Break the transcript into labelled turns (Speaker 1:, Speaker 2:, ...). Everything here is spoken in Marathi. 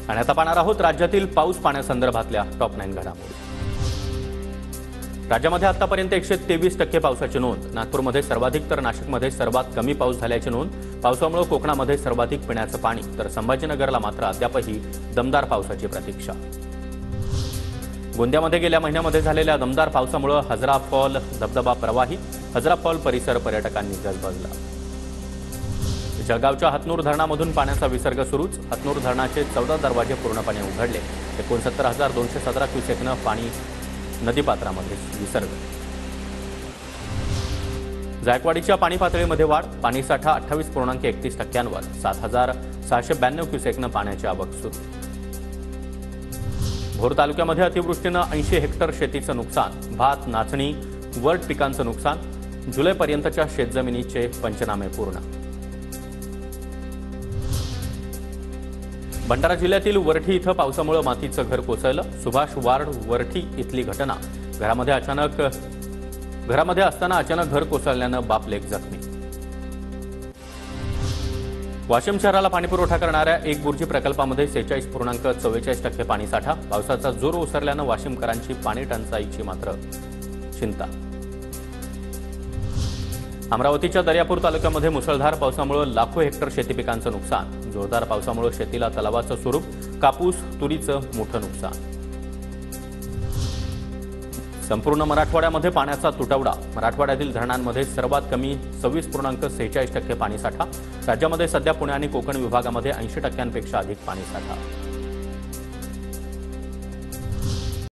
Speaker 1: आणि आता पाहणार आहोत राज्यातील पाऊस पाण्यासंदर्भातल्या टॉप 9 घडामोडी। राज्यामध्ये आतापर्यंत 123% पावसाची नोंद। नागपूरमध्ये सर्वाधिक तर नाशिकमध्ये सर्वात कमी पाऊस झाल्याची नोंद। पावसामुळे कोकणामध्ये सर्वाधिक पिण्याचं पाणी तर संभाजीनगरला मात्र अद्यापही दमदार पावसाची प्रतीक्षा। गोंदियामध्ये गेल्या महिन्यामध्ये झालेल्या दमदार पावसामुळे हजरा फॉल धबधबा प्रवाही। हजरा फॉल परिसर पर्यटकांनी गजबजला। जळगावच्या हतनूर धरणामधून पाण्याचा विसर्ग सुरूच। हतनूर धरणाचे 14 दरवाजे पूर्णपणे उघडले। 69,217 क्युसेकनं पाणी नदीपात्रामध्ये विसर्ग। जायकवाडीच्या पाणी पातळीमध्ये वाढ। पाणीसाठा 28.31%वर 7,692 क्युसेकनं पाण्याची आवक सुरू। भोर तालुक्यामध्ये अतिवृष्टीनं 80 हेक्टर शेतीचं नुकसान। भात, नाचणी, वड पिकांचं नुकसान। जुलैपर्यंतच्या शेतजमिनीचे पंचनामे पूर्ण। भंडारा जिल्ह्यातील वरठी इथं पावसामुळे मातीचं घर कोसळलं। सुभाष वार्ड वरठी इथली घटना। घरामध्ये असताना अचानक घर कोसळल्यानं बाप लेक जखमी। वाशिम शहराला पाणीपुरवठा करणाऱ्या एक बुर्जी प्रकल्पामध्ये 46.44% पाणीसाठा। पावसाचा जोर ओसरल्यानं वाशिमकरांची पाणी टंचाईची मात्र चिंता। अमरावतीच्या दर्यापूर तालुक्यामध्ये मुसळधार पावसामुळे लाखो हेक्टर शेती पिकांचं नुकसान। जोरदार पावसामुळे शेतीला तलावाचं स्वरूप। कापूस, तुरीचं मोठं नुकसान। संपूर्ण मराठवाड्यामध्ये पाण्याचा तुटवडा। मराठवाड्यातील धरणांमध्ये सर्वात कमी 26.46% पाणीसाठा। राज्यामध्ये सध्या पुणे आणि कोकण विभागामध्ये 80%पेक्षा अधिक पाणीसाठा।